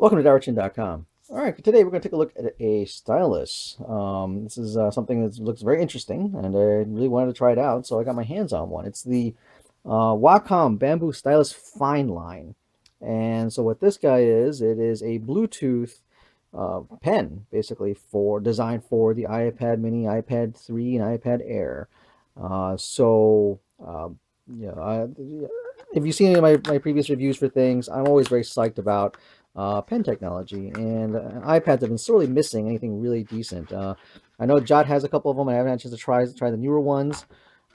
Welcome to DowerChin.com. All right, today we're going to take a look at a stylus. This is something that looks very interesting, and I really wanted to try it out, so I got my hands on one. It's the Wacom Bamboo Stylus Fine Line. And so what this guy is, it is a Bluetooth pen, basically designed for the iPad Mini, iPad 3, and iPad Air. So, yeah, if you've seen any of my previous reviews for things, I'm always very psyched about pen technology, and iPads have been sorely missing anything really decent. I know Jot has a couple of them. I haven't had a chance to try the newer ones,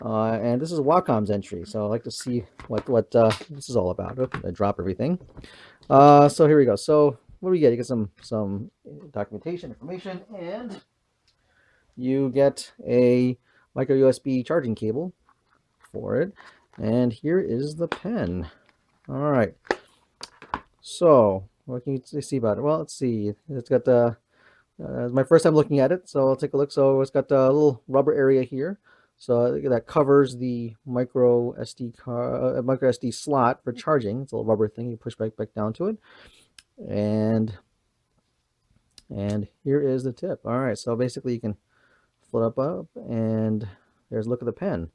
and this is Wacom's entry, so I'd like to see what this is all about. Oops, I drop everything. So here we go. So what do we get? You get some documentation, information, and you get a micro USB charging cable for it. And here is the pen. All right. So what can you see about it? Well, let's see. It's got the it's my first time looking at it, so I'll take a look. So it's got a little rubber area here, so that covers the micro SD slot for charging. It's a little rubber thing. You push back down to it, and here is the tip. All right, so basically you can flip up, and there's a look at the pen.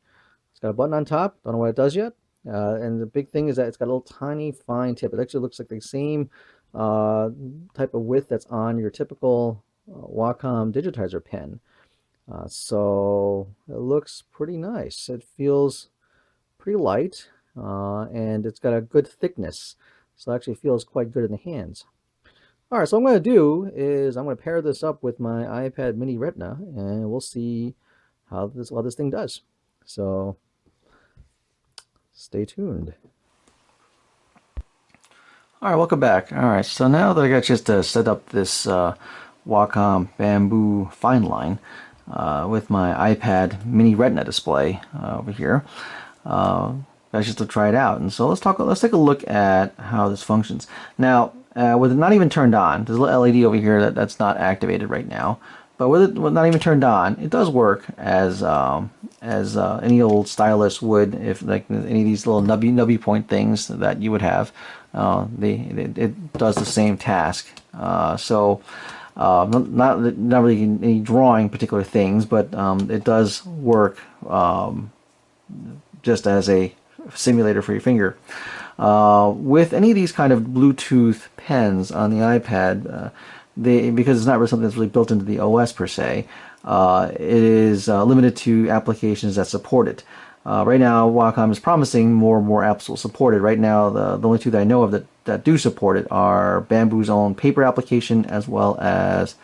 It's got a button on top. Don't know what it does yet. And the big thing is that it's got a little tiny fine tip. It actually looks like the same type of width that's on your typical Wacom digitizer pen. So it looks pretty nice. It feels pretty light, and it's got a good thickness. So it actually feels quite good in the hands. All right, so what I'm going to do is I'm going to pair this up with my iPad Mini Retina, and we'll see how this thing does. So stay tuned. All right, welcome back. All right, so now that I got just to set up this Wacom Bamboo Fine Line with my iPad Mini Retina display over here, that's just to try it out. And so let's take a look at how this functions. Now, with it not even turned on, there's a little LED over here that's not activated right now. But with it not even turned on, it does work as any old stylus would, if like any of these little nubby point things that you would have. It does the same task. Not really any drawing particular things, but it does work just as a simulator for your finger. With any of these kind of Bluetooth pens on the iPad, because it's not really something that's really built into the OS per se, it is limited to applications that support it. Right now, Wacom is promising more and more apps will support it. Right now, the only two that I know of that do support it are Bamboo's own paper application as well as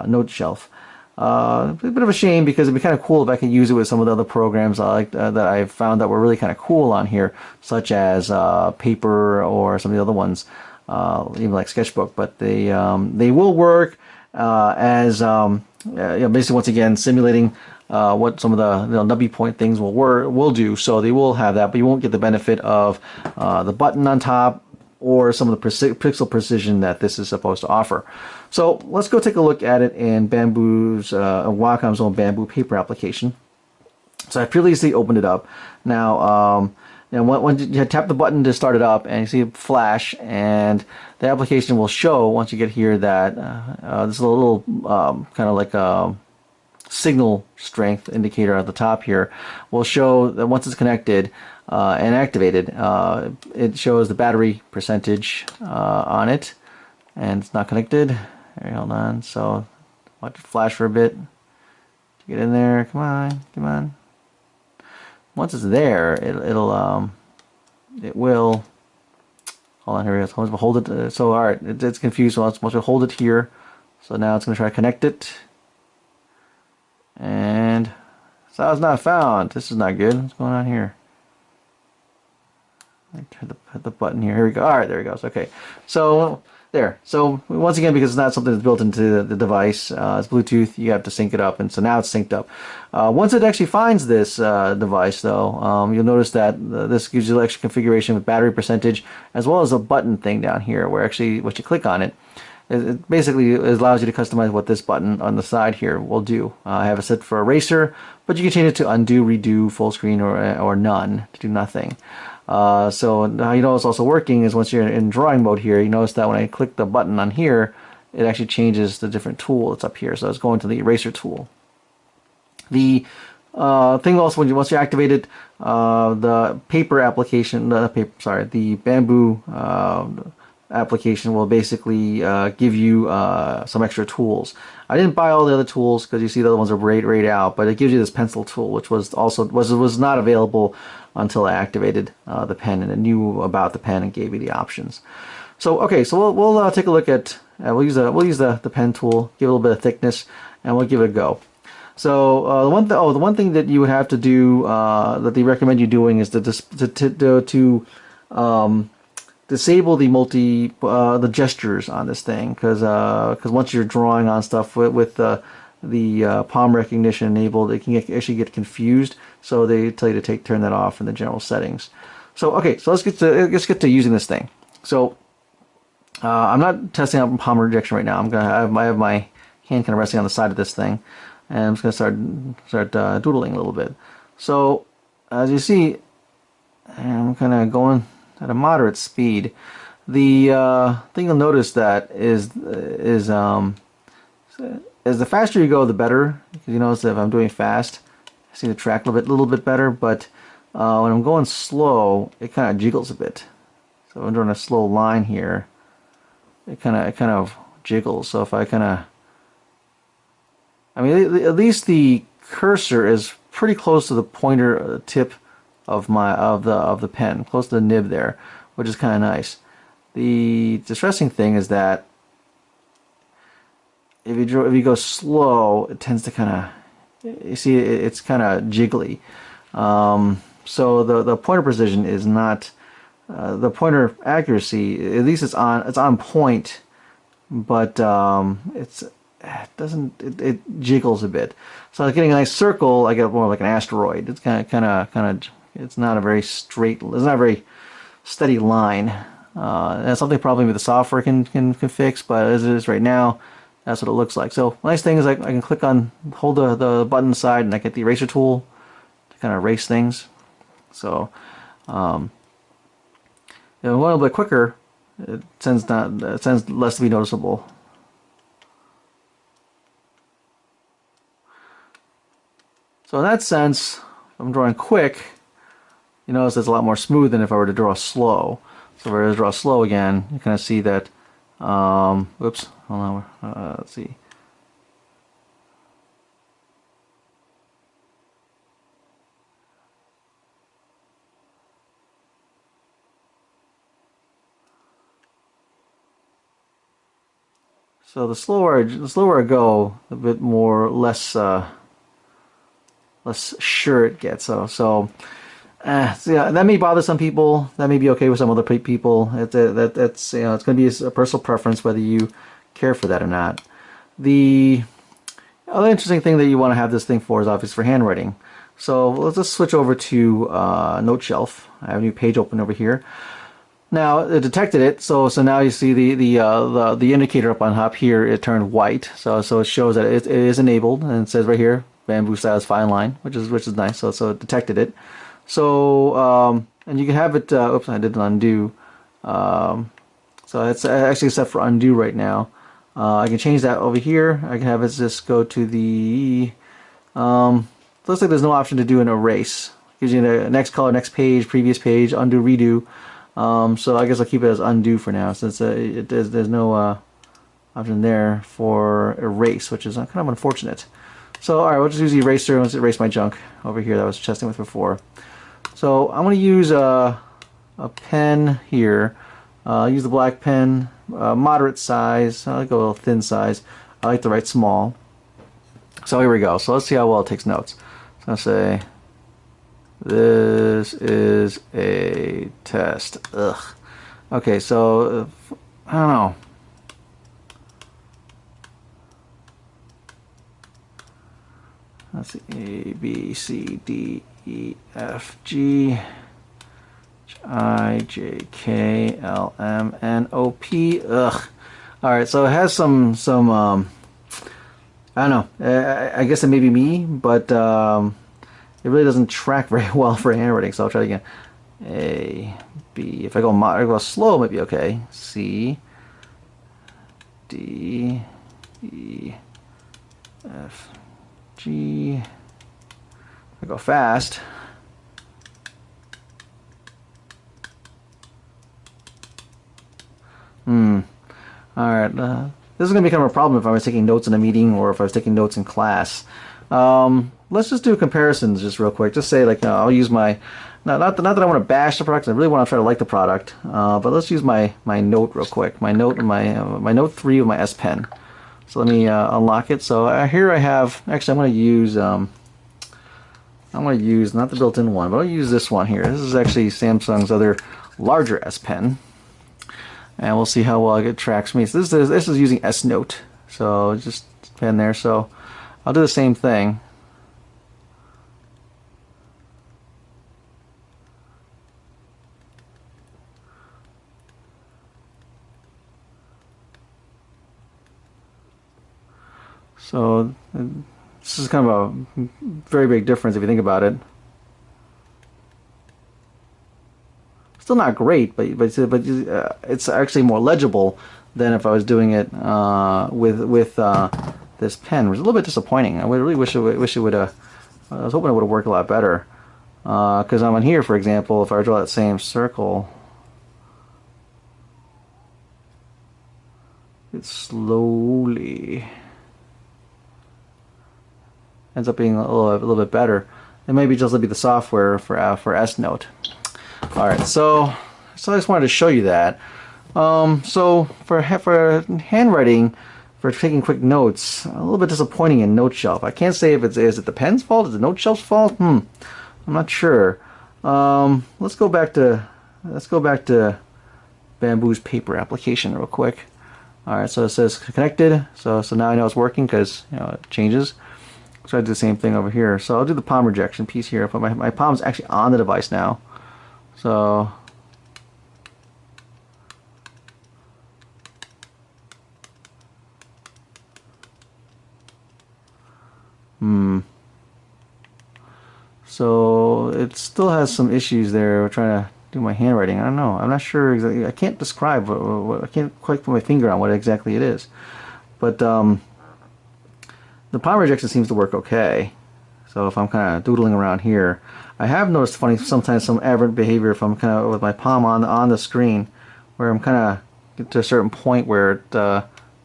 Note Shelf. A bit of a shame because it'd be kind of cool if I could use it with some of the other programs that I've found that were really kind of cool on here, such as Paper or some of the other ones, even like Sketchbook. But they will work as basically once again simulating what some of the nubby point things will do. So they will have that, but you won't get the benefit of the button on top or some of the pixel precision that this is supposed to offer. So let's go take a look at it in Wacom's own Bamboo paper application. So I previously opened it up. Now, when you tap the button to start it up, and you see it flash, and the application will show once you get here that this little kind of like a signal strength indicator at the top here will show that once it's connected and activated, it shows the battery percentage on it, and it's not connected. Hold on. So watch it flash for a bit. Get in there. Come on, come on. Once it's there, it will. Hold on, here it is. We'll hold it. So all right, it's confused. So once we hold it here, so now it's going to try to connect it, and so it's not found. This is not good. What's going on here? I hit the button here. Here we go. All right, there it goes. Okay, so there. So once again, because it's not something that's built into the device, it's Bluetooth. You have to sync it up, and so now it's synced up. Once it actually finds this device, though, you'll notice that this gives you extra configuration with battery percentage, as well as a button thing down here, where actually, once you click on it, it basically allows you to customize what this button on the side here will do. I have it set for eraser, but you can change it to undo, redo, full screen, or none to do nothing. So how you know it's also working is once you're in drawing mode here, you notice that when I click the button on here, it actually changes the different tool that's up here. So it's going to the eraser tool. The thing also, once you activate it, the paper application, the bamboo application will basically give you some extra tools. I didn't buy all the other tools because you see the other ones are right out, but it gives you this pencil tool, which was not available until I activated the pen, and it knew about the pen and gave me the options. So okay, so we'll take a look at we'll use the pen tool, give it a little bit of thickness, and we'll give it a go. So the one thing that you would have to do that they recommend you doing is to disable the gestures on this thing, because once you're drawing on stuff with the palm recognition enabled, it can actually get confused. So they tell you to turn that off in the general settings. So okay, so let's get to using this thing. So I'm not testing out palm rejection right now. I have my hand kind of resting on the side of this thing, and I'm just gonna start doodling a little bit. So as you see, I'm kind of going at a moderate speed. The thing you'll notice that is as the faster you go, the better. Because you notice that if I'm doing fast, I see the track a little bit better. But when I'm going slow, it kind of jiggles a bit. So I'm doing a slow line here. It kind of jiggles. So if I at least the cursor is pretty close to the pointer tip of the pen, close to the nib there, which is kind of nice. The distressing thing is that if you go slow, it tends to you see it's kind of jiggly. So the pointer precision is not the pointer accuracy. At least it's on point, but it jiggles a bit. So getting a nice circle, I get more like an asteroid. It's kind of it's not a very straight. It's not a very steady line. That's something probably the software can fix, but as it is right now, that's what it looks like. So nice thing is I can hold the button side, and I get the eraser tool to kind of erase things. So going a little bit quicker, it tends less to be noticeable. So in that sense, if I'm drawing quick, you notice it's a lot more smooth than if I were to draw slow. So if I were to draw slow again, you kind of see that. Whoops, hold on. Let's see. So the slower I go, a bit more less sure it gets. So yeah, that may bother some people. That may be okay with some other people. That's it's going to be a personal preference whether you care for that or not. The other interesting thing that you want to have this thing for is obviously for handwriting. So let's just switch over to Note Shelf. I have a new page open over here. Now it detected it, so now you see the indicator up on top here. It turned white, so it shows that it is enabled, and it says right here Bamboo Stylus Fine Line, which is nice. So it detected it. So and you can have it. Oops, I did an undo. So it's actually set for undo right now. I can change that over here. I can have it just go to the. Looks like there's no option to do an erase. Gives you the next color, next page, previous page, undo, redo. So I guess I'll keep it as undo for now, since there's no option there for erase, which is kind of unfortunate. So alright, we'll just use the eraser and let's erase my junk over here that I was testing with before. So I'm going to use a pen here. Use the black pen, moderate size. I like a little thin size. I like to write small. So here we go. So let's see how well it takes notes. So I'll say, this is a test. Ugh. Okay, so I don't know. Let's see, A, B, C, D, E, F, G, H, I, J, K, L, M, N, O, P. Ugh. All right, so it has some I don't know. I guess it may be me, but it really doesn't track very well for handwriting. So I'll try it again. A, B. If I go slow, it might be okay. C, D, E, F, G. If I go fast, Alright, this is going to become a problem if I was taking notes in a meeting or if I was taking notes in class. Let's just do comparisons just real quick. Just say, like, I'll use my, not that I want to bash the product, I really want to try to like the product, but let's use my note real quick. My note, my Note 3 with my S Pen. So let me unlock it. So here I have, actually I'm going to use not the built-in one, but I'll use this one here. This is actually Samsung's other larger S Pen. And we'll see how well it tracks me. So this is using S Note. So just pen there. So I'll do the same thing. So this is kind of a very big difference if you think about it. Still not great, but it's actually more legible than if I was doing it with this pen, which is a little bit disappointing. I would really wish it would. I was hoping it would have worked a lot better. Because I'm on here, for example, if I draw that same circle, it slowly ends up being a little bit better. It may be just be the software for S Note. All right, so I just wanted to show you that. So for handwriting, for taking quick notes, a little bit disappointing in Note Shelf. I can't say if is it the pen's fault, is it Note Shelf's fault? I'm not sure. Let's go back to Bamboo's paper application real quick. All right, so it says connected. So now I know it's working because it changes. So I do the same thing over here. So I'll do the palm rejection piece here. But my palm's actually on the device now. So so it still has some issues there. We're trying to do my handwriting. I don't know. I'm not sure exactly. I can't describe I can't quite put my finger on what exactly it is. But the palm rejection seems to work okay. So if I'm kind of doodling around here, I have noticed sometimes some aberrant behavior if I'm kind of with my palm on the screen, where I'm kind of get to a certain point where it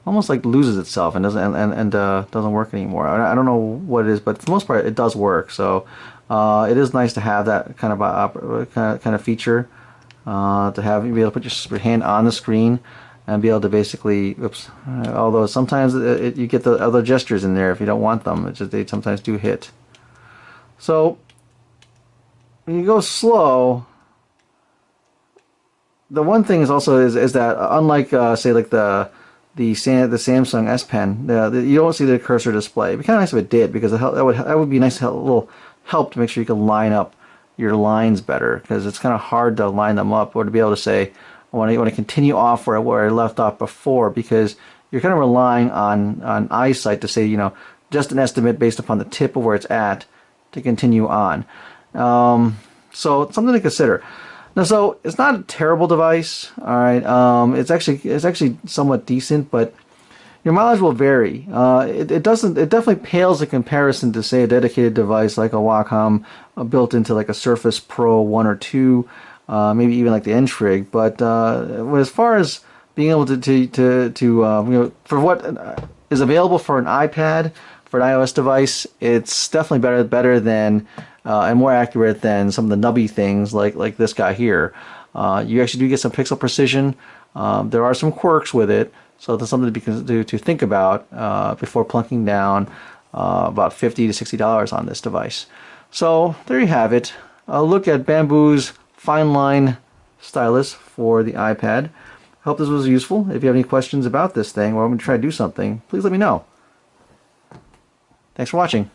almost like loses itself and doesn't work anymore. I don't know what it is, but for the most part it does work. So it is nice to have that kind of feature, to have you be able to put your hand on the screen and be able to basically, although sometimes you get the other gestures in there if you don't want them. They sometimes do hit. So when you go slow, the one thing is also is that unlike say like the Samsung S Pen, you don't see the cursor display. It'd be kind of nice if it did, because that would be nice to have a little help to make sure you can line up your lines better, because it's kind of hard to line them up, or to be able to say I want to continue off where I left off before, because you're kind of relying on eyesight to say just an estimate based upon the tip of where it's at to continue on. So it's something to consider. Now, so it's not a terrible device, all right. It's actually somewhat decent, but your mileage will vary. It definitely pales in comparison to, say, a dedicated device like a Wacom built into like a Surface Pro 1 or 2, maybe even like the N-Trig. But as far as being able to for what is available for an iPad, for an iOS device, it's definitely better than and more accurate than some of the nubby things like this guy here. You actually do get some pixel precision. There are some quirks with it, so that's something to think about before plunking down about $50 to $60 on this device. So there you have it. A look at Bamboo's fine line stylus for the iPad. Hope this was useful. If you have any questions about this thing, or I'm going to try to do something, please let me know. Thanks for watching.